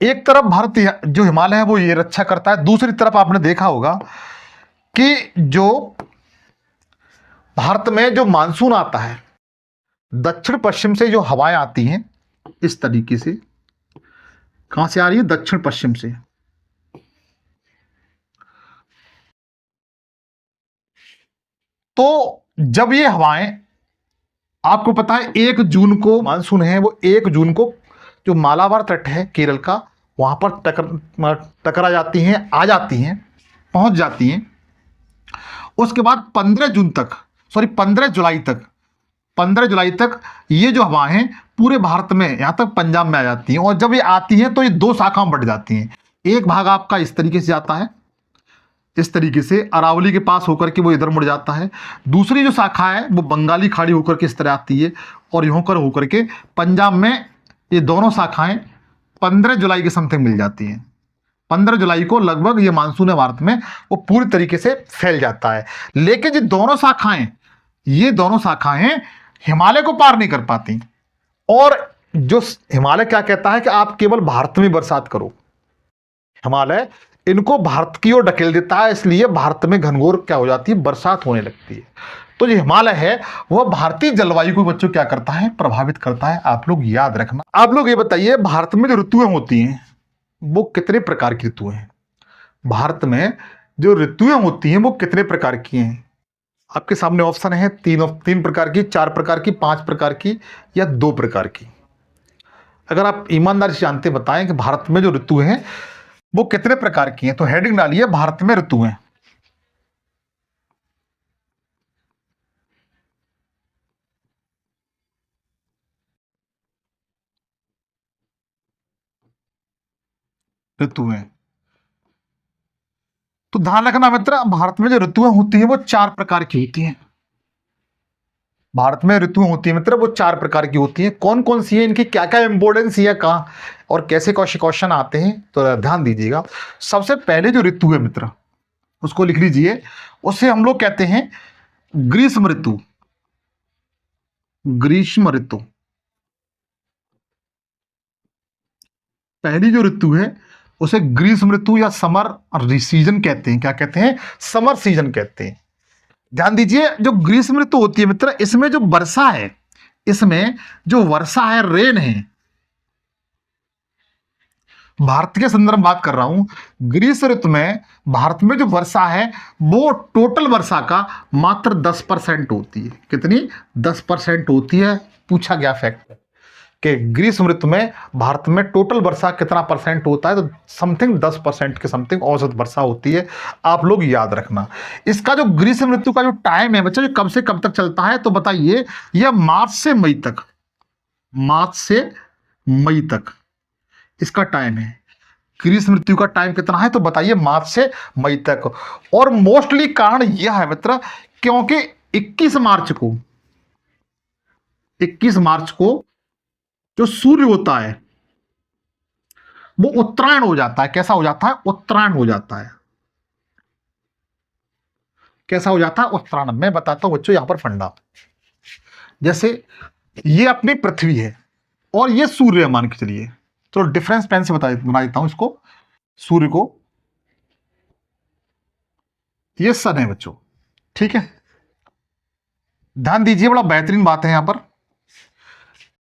एक तरफ भारत जो हिमालय है वो ये रक्षा करता है, दूसरी तरफ आपने देखा होगा कि जो भारत में जो मानसून आता है, दक्षिण पश्चिम से जो हवाएं आती हैं इस तरीके से, कहां से आ रही है, दक्षिण पश्चिम से। तो जब ये हवाएं, आपको पता है 1 जून को मानसून है, वो 1 जून को जो मालाबार तट है केरल का, वहां पर टकरा जाती हैं, आ जाती हैं, पहुंच जाती हैं। उसके बाद 15 जून तक, सॉरी 15 जुलाई तक, 15 जुलाई तक ये जो हवाएं हैं पूरे भारत में, यहां तक पंजाब में आ जाती हैं। और जब ये आती हैं तो ये 2 शाखाओं में बढ़ जाती हैं। एक भाग आपका इस तरीके से जाता है, इस तरीके से अरावली के पास होकर के वो इधर मुड़ जाता है। दूसरी जो शाखा है वो बंगाली खाड़ी होकर के इस तरह आती है और यूं कर होकर के पंजाब में ये दोनों शाखाएं 15 जुलाई के समथिंग मिल जाती हैं। 15 जुलाई को लगभग ये मानसून है भारत में, वो पूरी तरीके से फैल जाता है। लेकिन ये दोनों शाखाएं हिमालय को पार नहीं कर पाती। और जो हिमालय क्या कहता है कि आप केवल भारत में बरसात करो, हिमालय इनको भारत की ओर ढकेल देता है, इसलिए भारत में घनघोर क्या हो जाती है, बरसात होने लगती है। तो जो हिमालय है वह भारतीय जलवायु को बच्चों क्या करता है, प्रभावित करता है। आप लोग याद रखना। आप लोग ये बताइए, भारत में जो ऋतुएं होती हैं वो कितने प्रकार की ऋतुएं हैं? भारत में जो ऋतुएं होती हैं वो कितने प्रकार की हैं? आपके सामने ऑप्शन है 3 प्रकार की, 4 प्रकार की, 5 प्रकार की या 2 प्रकार की। अगर आप ईमानदारी से जानते बताएं कि भारत में जो ऋतुएं हैं वो कितने प्रकार की हैं, तो हेडिंग डालिए भारत में ऋतुएं। ऋतुएं, तो ध्यान रखना मित्र, भारत में जो ऋतुएं होती हैं वो 4 प्रकार की होती हैं। भारत में ऋतुएं होती है मित्र, वो 4 प्रकार की होती हैं। कौन कौन सी है, इनकी क्या क्या इंपॉर्टेंस है, कहाँ और कैसे क्वेश्चन आते हैं, तो ध्यान दीजिएगा। सबसे पहले जो ऋतु है मित्र, उसको लिख लीजिए, उसे हम लोग कहते हैं ग्रीष्म ऋतु। ग्रीष्म ऋतु पहली जो ऋतु है उसे ग्रीष्म ऋतु या समर सीजन कहते हैं। क्या कहते हैं, समर सीजन कहते हैं। ध्यान दीजिए, जो ग्रीष्म ऋतु होती है मित्र, इसमें जो वर्षा है, इसमें जो वर्षा है, रेन है, भारत के संदर्भ में बात कर रहा हूं। ग्रीष्म ऋतु में भारत में जो वर्षा है वो टोटल वर्षा का मात्र 10% होती है। कितनी, 10% होती है। पूछा गया फैक्ट कि ग्रीष्म ऋतु में भारत में टोटल वर्षा कितना परसेंट होता है, तो समथिंग 10% के समथिंग औसत वर्षा होती है। आप लोग याद रखना। इसका जो ग्रीष्म ऋतु का जो टाइम है बच्चा, जो कब से कब तक चलता है, तो बताइए, यह मार्च से मई तक, मार्च से मई तक इसका टाइम है। ग्रीष्म ऋतु का टाइम कितना है, तो बताइए, मार्च से मई तक। और मोस्टली कारण यह है मित्र, क्योंकि 21 मार्च को जो सूर्य होता है वो उत्तरायण हो जाता है। कैसा हो जाता है, उत्तरायण हो जाता है। कैसा हो जाता है, उत्तरायण। मैं बताता हूं बच्चों यहां पर फंडा। जैसे ये अपनी पृथ्वी है, और ये सूर्य है मान के चलिए। तो डिफरेंस पेन से बना देता हूं इसको, सूर्य को, ये सन है बच्चों, ठीक है। ध्यान दीजिए, बड़ा बेहतरीन बात है यहां पर।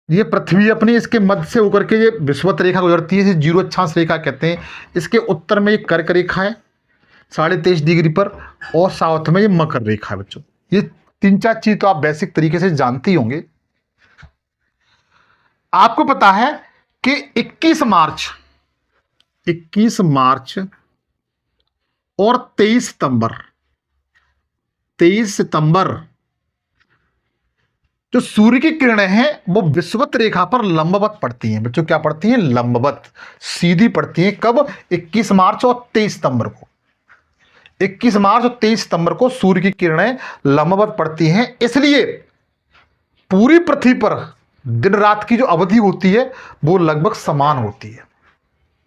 ये पृथ्वी अपनी इसके मध्य से होकर के ये विषुवत रेखा गुजरती है, इसे जीरो अक्षांश रेखा कहते हैं। इसके उत्तर में ये कर्क रेखा है 23.5 डिग्री पर, और साउथ में ये मकर रेखा है बच्चों। ये 3-4 चीज तो आप बेसिक तरीके से जानते ही होंगे। आपको पता है कि 21 मार्च और 23 सितंबर जो सूर्य की किरणें हैं वो विषुवत रेखा पर लंबवत पड़ती हैं बच्चों। क्या पड़ती हैं? लंबवत, सीधी पड़ती हैं। कब? 21 मार्च और 23 सितंबर को। 21 मार्च और 23 सितंबर को सूर्य की किरणें लंबवत पड़ती हैं, इसलिए पूरी पृथ्वी पर दिन रात की जो अवधि होती है वो लगभग समान होती है।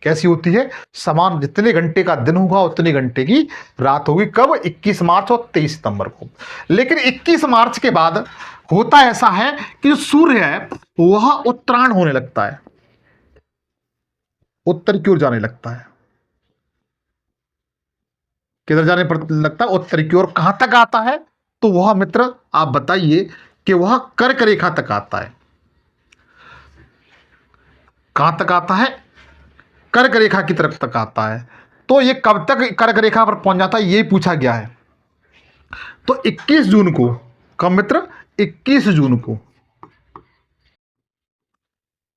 कैसी होती है? समान। जितने घंटे का दिन होगा उतने घंटे की रात होगी। कब? 21 मार्च और 23 सितंबर को। लेकिन 21 मार्च के बाद होता ऐसा है कि जो सूर्य है वह उत्तरायण होने लगता है, उत्तर की ओर जाने लगता है। किधर जाने पर लगता है? उत्तर की ओर। कहां तक आता है? तो वह मित्र आप बताइए कि वह कर्क रेखा तक आता है। कहां तक आता है? कर्क रेखा की तरफ तक आता है। तो ये कब तक कर्क रेखा पर पहुंच जाता है ये पूछा गया है। तो 21 जून को, कब मित्र? 21 जून को,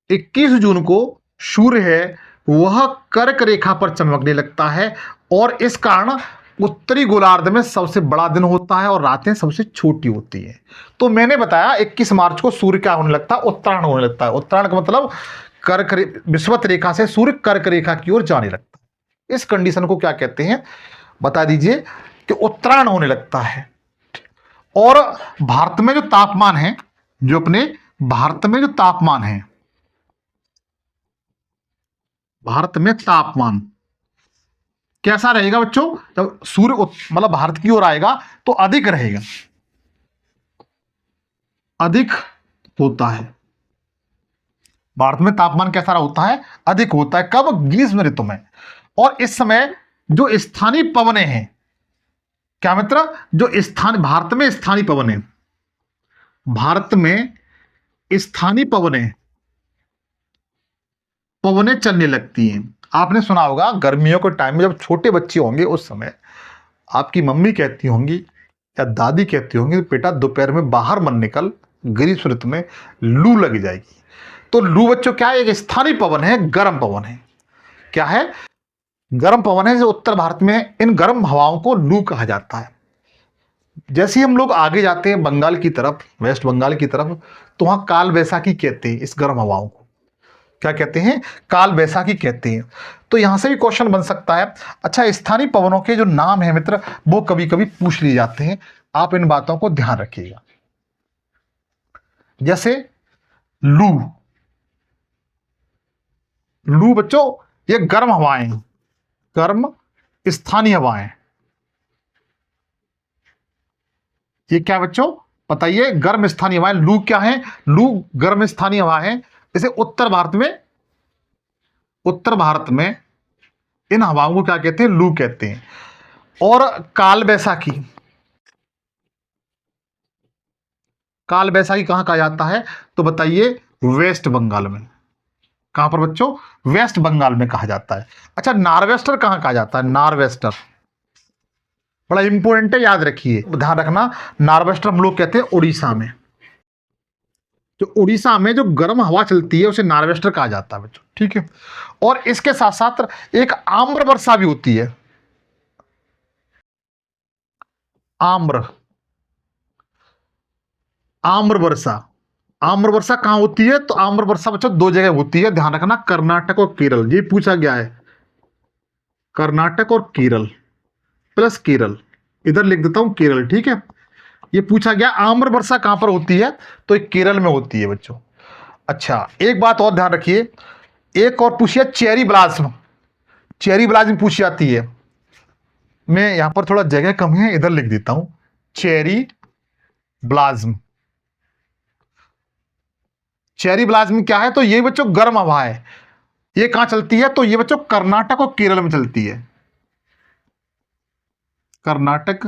21 जून को सूर्य है वह कर्क रेखा पर चमकने लगता है, और इस कारण उत्तरी गोलार्ध में सबसे बड़ा दिन होता है और रातें सबसे छोटी होती है। तो मैंने बताया 21 मार्च को सूर्य क्या होने लगता है? उत्तरायण होने लगता है। उत्तरायण का मतलब विषुवत रेखा से सूर्य कर्क रेखा की ओर जाने लगता है। इस कंडीशन को क्या कहते हैं बता दीजिए? कि उत्तरायण होने लगता है। और भारत में जो तापमान है, जो अपने भारत में जो तापमान है, भारत में तापमान कैसा रहेगा बच्चों? जब सूर्य मतलब भारत की ओर आएगा तो अधिक रहेगा, अधिक होता है। भारत में तापमान कैसा होता है? अधिक होता है। कब? ग्रीष्म ऋतु में। और इस समय जो स्थानीय पवनें हैं, क्या मित्र? जो भारत में स्थानीय पवनें, भारत में स्थानीय पवनें चलने लगती हैं। आपने सुना होगा गर्मियों के टाइम में जब छोटे बच्चे होंगे उस समय आपकी मम्मी कहती होंगी या दादी कहती होंगी, बेटा दोपहर में बाहर मत निकल, ग्रीष्म ऋतु में लू लग जाएगी। तो लू बच्चों क्या है? एक स्थानीय पवन है, गर्म पवन है। क्या है? गर्म पवन है। जो उत्तर भारत में इन गर्म हवाओं को लू कहा जाता है। जैसे ही हम लोग आगे जाते हैं बंगाल की तरफ, वेस्ट बंगाल की तरफ, तो वहां काल बैसाखी कहते हैं। इस गर्म हवाओं को क्या कहते हैं? काल बैसाखी कहते हैं। तो यहां से भी क्वेश्चन बन सकता है। अच्छा, स्थानीय पवनों के जो नाम है मित्र वो कभी कभी पूछ लिए जाते हैं, आप इन बातों को ध्यान रखिएगा। जैसे लू, लू बच्चों ये गर्म हवाएं, गर्म स्थानीय हवाएं। ये क्या बच्चों बताइए? गर्म स्थानीय हवाएं। लू क्या है? लू गर्म स्थानीय हवा है। इसे उत्तर भारत में इन हवाओं को क्या कहते हैं? लू कहते हैं। और काल बैसाखी, काल बैसाखी कहां कहा जाता है? तो बताइए वेस्ट बंगाल में। कहां पर बच्चों? वेस्ट बंगाल में कहा जाता है। अच्छा, नार्वेस्टर कहां कहा जाता है? नार्वेस्टर बड़ा इंपॉर्टेंट है, याद रखिए, ध्यान रखना। नार्वेस्टर हम लोग कहते हैं उड़ीसा में। जो उड़ीसा में जो गर्म हवा चलती है उसे नार्वेस्टर कहा जाता है बच्चों, ठीक है। और इसके साथ साथ एक आम्र वर्षा भी होती है। आम्र वर्षा, आम्र वर्षा कहां होती है? तो आम्र वर्षा बच्चों दो जगह होती है, ध्यान रखना, कर्नाटक और केरल। ये पूछा गया है, कर्नाटक और केरल प्लस केरल, इधर लिख देता हूं केरल, ठीक है। ये पूछा गया आम्र वर्षा कहां पर होती है? तो एक केरल में होती है बच्चों। अच्छा, एक बात और ध्यान रखिए, एक और पूछिए चेरी ब्लाज्म, चेरी ब्लाज्म पूछी जाती है। मैं यहां पर थोड़ा जगह कम है, इधर लिख देता हूं चेरी ब्लाज्म। चेरी ब्लाज्म क्या है? तो ये बच्चों गर्म हवा है। ये कहां चलती है? तो ये बच्चों कर्नाटक और केरल में चलती है। कर्नाटक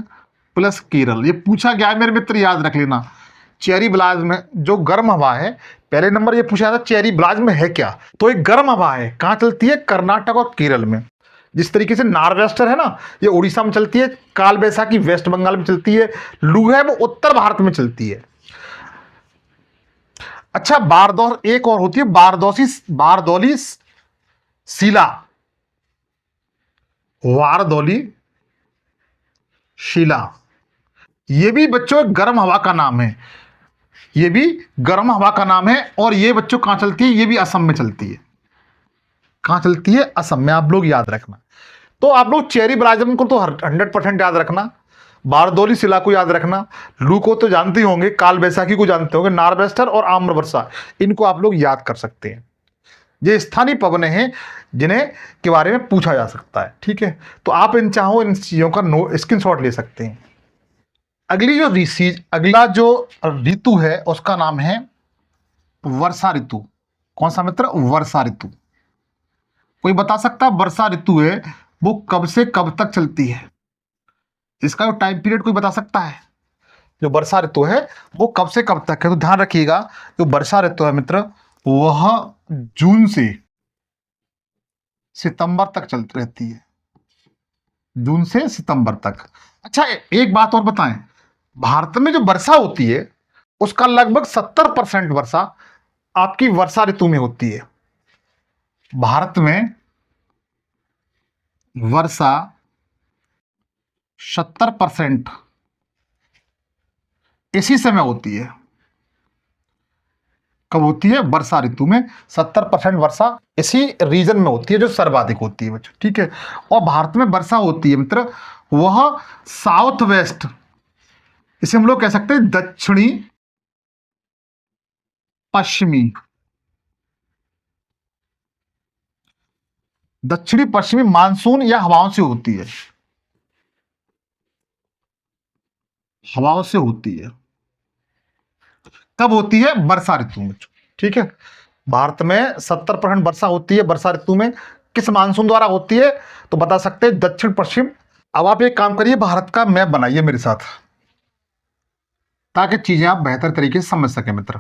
प्लस केरल, ये पूछा गया है मेरे मित्र, याद रख लेना। चेरी ब्लाज्म जो गर्म हवा है, पहले नंबर ये पूछा था चेरी ब्लाज्म है क्या, तो एक गर्म हवा है, कहां चलती है? कर्नाटक और केरल में। जिस तरीके से नार्वेस्टर है ना, ये उड़ीसा में चलती है, काल बैसाखी वेस्ट बंगाल में चलती है, लू है वो उत्तर भारत में चलती है। अच्छा, बारदौर एक और होती है, बारदौली शिला, वारदौली शिला, ये भी बच्चों गर्म हवा का नाम है। ये भी गर्म हवा का नाम है, और ये बच्चों कहां चलती है? ये भी असम में चलती है। कहां चलती है? असम में। आप लोग याद रखना। तो आप लोग चेरी ब्लाज्म को तो 100% याद रखना, बारदौली शिला को याद रखना, लू को तो जानते ही होंगे, काल बैसाखी को जानते होंगे, नार्वेस्टर और आम्र वर्षा, इनको आप लोग याद कर सकते हैं। ये स्थानीय पवनें हैं जिन्हें के बारे में पूछा जा सकता है। ठीक है, तो आप इन चाहो इन चीजों का स्क्रीनशॉट ले सकते हैं। अगला जो ऋतु है उसका नाम है वर्षा ऋतु। कौन सा मित्र? वर्षा ऋतु। कोई बता सकता है वर्षा ऋतु है वो कब से कब तक चलती है? इसका जो टाइम पीरियड कोई बता सकता है? जो वर्षा ऋतु है वो कब से कब तक है? तो ध्यान रखिएगा, जो वर्षा ऋतु है मित्र, वह जून से सितंबर तक चलती रहती है। जून से सितंबर तक। अच्छा, एक बात और बताएं, भारत में जो वर्षा होती है उसका लगभग 70% वर्षा आपकी वर्षा ऋतु में होती है। भारत में वर्षा 70% इसी समय होती है। कब होती है? वर्षा ऋतु में 70% वर्षा इसी रीजन में होती है जो सर्वाधिक होती है बच्चों। ठीक है, और भारत में वर्षा होती है मित्र वह साउथ वेस्ट, इसे हम लोग कह सकते हैं दक्षिणी पश्चिमी मानसून या हवाओं से होती है। हवाओं से होती है। कब होती है? वर्षा ऋतु में। ठीक है, भारत में 70% वर्षा होती है वर्षा ऋतु में। किस मानसून द्वारा होती है? तो बता सकते हैं दक्षिण पश्चिम। अब आप एक काम करिए, भारत का मैप बनाइए मेरे साथ, ताकि चीजें आप बेहतर तरीके से समझ सकें मित्र।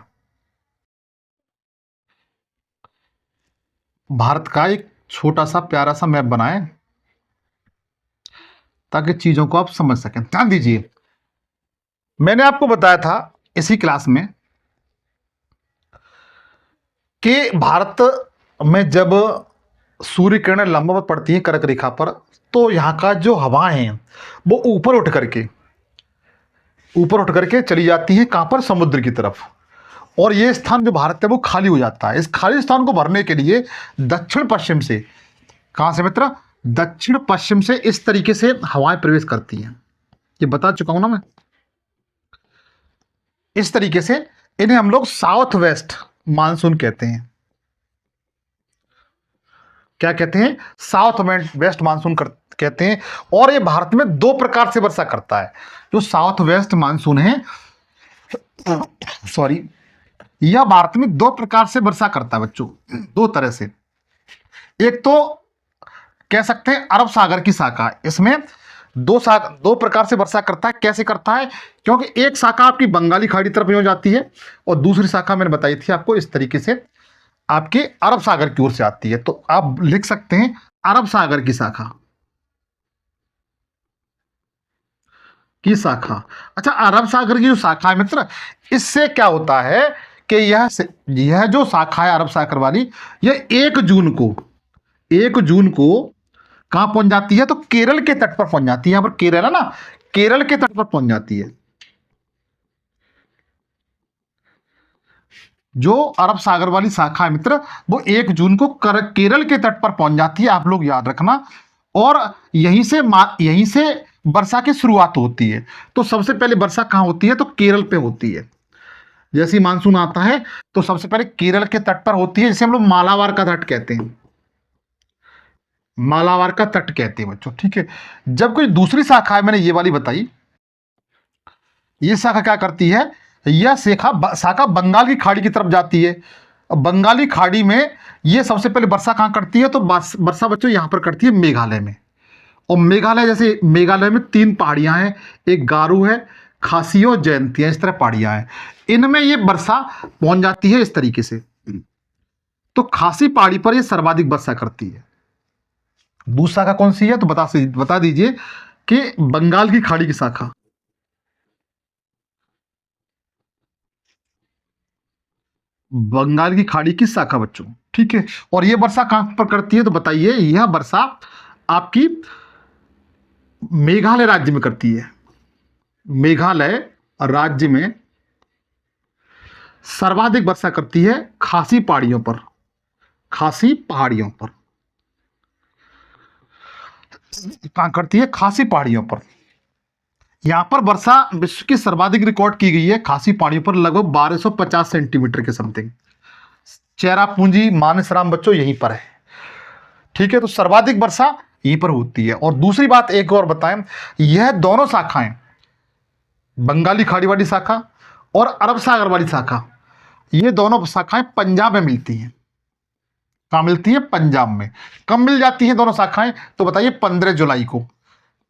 भारत का एक छोटा सा प्यारा सा मैप बनाएं ताकि चीजों को आप समझ सकें। ध्यान दीजिए, मैंने आपको बताया था इसी क्लास में कि भारत में जब सूर्य किरणें लंबवत पड़ती हैं कर्क रेखा पर, तो यहाँ का जो हवाएं हैं वो ऊपर उठ करके चली जाती हैं। कहाँ पर? समुद्र की तरफ। और ये स्थान जो भारत है वो खाली हो जाता है। इस खाली स्थान को भरने के लिए दक्षिण पश्चिम से, कहाँ से मित्र? दक्षिण पश्चिम से इस तरीके से हवाएं प्रवेश करती हैं। ये बता चुका हूं ना मैं। इस तरीके से इन्हें हम लोग साउथ वेस्ट मानसून कहते हैं। क्या कहते हैं? साउथ वेस्ट मानसून कहते हैं। और ये भारत में 2 प्रकार से वर्षा करता है। जो साउथ वेस्ट मानसून है, सॉरी, यह भारत में 2 प्रकार से वर्षा करता है बच्चों, 2 तरह से। एक तो कह सकते हैं अरब सागर की शाखा, इसमें 2 प्रकार से वर्षा करता है। कैसे करता है? क्योंकि एक शाखा आपकी बंगाली खाड़ी तरफ हो जाती है और दूसरी शाखा मैंने बताई थी आपको इस तरीके से आपके अरब सागर की ओर से आती है। तो आप लिख सकते हैं अरब सागर की शाखा अच्छा, अरब सागर की जो शाखा है मित्र, इससे क्या होता है कि यह जो शाखा है अरब सागर वाली, यह 1 जून को कहां पहुंच जाती है? तो केरल के तट पर पहुंच जाती है। यहां पर केरल है ना, केरल के तट पर पहुंच जाती है। जो अरब सागर वाली शाखा है मित्र, वो 1 जून को केरल के तट पर पहुंच जाती है। आप लोग याद रखना। और यहीं से वर्षा की शुरुआत होती है। तो सबसे पहले वर्षा कहां होती है? तो केरल पे होती है। जैसे ही मानसून आता है तो सबसे पहले केरल के तट पर होती है, जिसे हम लोग मालाबार का तट कहते हैं। मालाबार का तट कहते हैं बच्चों। ठीक है, जब कोई दूसरी शाखा है, मैंने ये वाली बताई, ये शाखा क्या करती है? यह शाखा बंगाल की खाड़ी की तरफ जाती है। बंगाली खाड़ी में ये सबसे पहले वर्षा कहाँ करती है, तो वर्षा बच्चों यहाँ पर करती है मेघालय में। और मेघालय, जैसे मेघालय में 3 पहाड़ियाँ हैं, एक गारो है, खासी और जयंती है, इस तरह पहाड़ियाँ हैं। इनमें ये वर्षा पहुंच जाती है इस तरीके से। तो खासी पहाड़ी पर ये सर्वाधिक वर्षा करती है। दूसरी शाखा कौन सी है, तो बता दीजिए कि बंगाल की खाड़ी की शाखा। बंगाल की खाड़ी की शाखा बच्चों, ठीक है। और ये वर्षा कहां पर करती है, तो बताइए। यह वर्षा आपकी मेघालय राज्य में करती है। मेघालय राज्य में सर्वाधिक वर्षा करती है खासी पहाड़ियों पर। खासी पहाड़ियों पर कहां करती है, खासी पहाड़ियों पर। यहां पर वर्षा विश्व की सर्वाधिक रिकॉर्ड की गई है खासी पहाड़ियों पर, लगभग 1250 सेंटीमीटर के समथिंग। चेरापूंजी मानसराम बच्चों यहीं पर है, ठीक है। तो सर्वाधिक वर्षा यहीं पर होती है। और दूसरी बात एक और बताएं, यह दोनों शाखाएं, बंगाली खाड़ी वाली शाखा और अरब सागर वाली शाखा, ये दोनों शाखाएं पंजाब में मिलती हैं। कहां मिलती है, पंजाब में। कब मिल जाती हैं दोनों शाखाएं, तो बताइए 15 जुलाई को।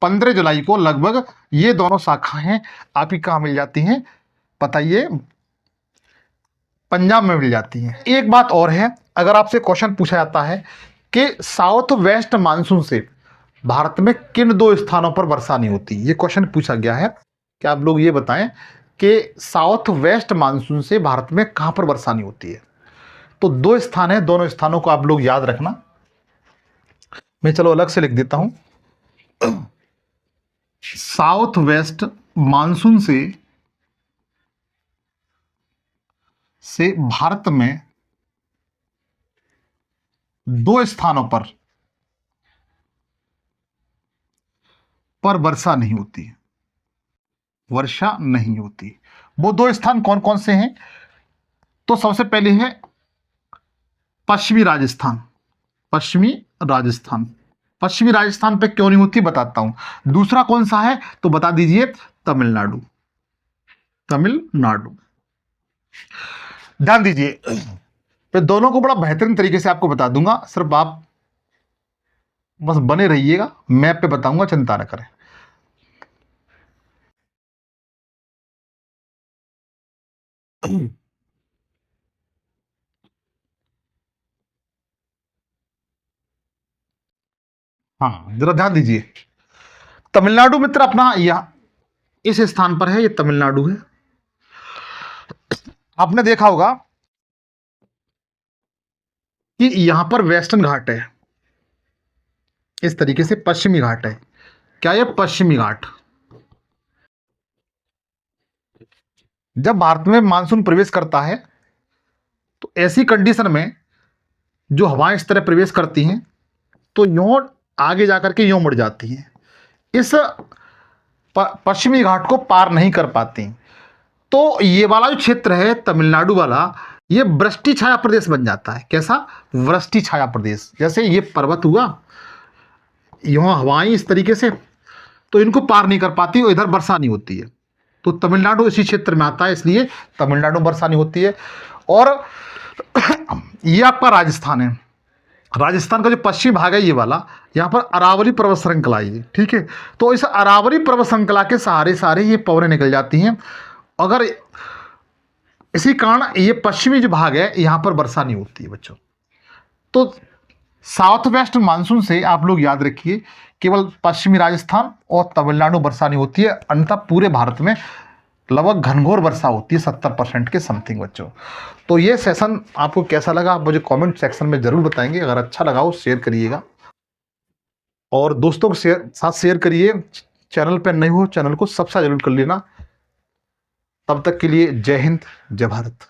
15 जुलाई को लगभग ये दोनों शाखाएं आपकी कहां मिल जाती हैं, बताइए, पंजाब में मिल जाती हैं। एक बात और है, अगर आपसे क्वेश्चन पूछा जाता है कि साउथ वेस्ट मानसून से भारत में किन 2 स्थानों पर वर्षा नहीं होती, ये क्वेश्चन पूछा गया है कि आप लोग ये बताएं कि साउथ वेस्ट मानसून से भारत में कहां पर वर्षा नहीं होती है। तो 2 स्थान है, दोनों स्थानों को आप लोग याद रखना। मैं चलो अलग से लिख देता हूं। साउथ वेस्ट मानसून से भारत में 2 स्थानों पर वर्षा नहीं होती है। वर्षा नहीं होती। वो 2 स्थान कौन कौन से हैं, तो सबसे पहले है पश्चिमी राजस्थान। पश्चिमी राजस्थान, पश्चिमी राजस्थान पे क्यों नहीं होती बताता हूं। दूसरा कौन सा है, तो बता दीजिए, तमिलनाडु। तमिलनाडु, ध्यान दीजिए, मैं दोनों को बड़ा बेहतरीन तरीके से आपको बता दूंगा, सिर्फ आप बस बने रहिएगा, मैप पे बताऊंगा, चिंता न करें। हाँ, जरा ध्यान दीजिए। तमिलनाडु मित्र अपना यह इस स्थान पर है, ये तमिलनाडु है। आपने देखा होगा कि यहां पर वेस्टर्न घाट है, इस तरीके से पश्चिमी घाट है। क्या ये पश्चिमी घाट, जब भारत में मानसून प्रवेश करता है तो ऐसी कंडीशन में जो हवाएं इस तरह प्रवेश करती हैं तो यूं आगे जाकर के यूं मुड़ जाती हैं, इस पश्चिमी घाट को पार नहीं कर पाती। तो ये वाला जो क्षेत्र है तमिलनाडु वाला, ये वृष्टि छाया प्रदेश बन जाता है। कैसा, वृष्टि छाया प्रदेश। जैसे ये पर्वत हुआ, यहाँ हवाएं इस तरीके से, तो इनको पार नहीं कर पाती और इधर वर्षा नहीं होती है। तो तमिलनाडु इसी क्षेत्र में आता है, इसलिए तमिलनाडु में वर्षा नहीं होती है। और ये आपका राजस्थान है। राजस्थान का जो पश्चिमी भाग है ये वाला, यहाँ पर अरावली पर्वत श्रृंखला है, ठीक है। तो इस अरावली पर्वत श्रृंखला के सहारे सारे ये पवनें निकल जाती हैं। अगर इसी कारण ये पश्चिमी जो भाग है यहाँ पर वर्षा नहीं होती है बच्चों। तो साउथ वेस्ट मानसून से आप लोग याद रखिए, केवल पश्चिमी राजस्थान और तमिलनाडु वर्षा नहीं होती है, अन्यथा पूरे भारत में लगभग घनघोर वर्षा होती है 70% के समथिंग बच्चों। तो ये सेशन आपको कैसा लगा, आप मुझे कमेंट सेक्शन में जरूर बताएंगे। अगर अच्छा लगा हो शेयर करिएगा और दोस्तों के साथ शेयर करिए। चैनल पर नए हो, चैनल को सब्सक्राइब जरूर कर लेना। तब तक के लिए जय हिंद, जय भारत।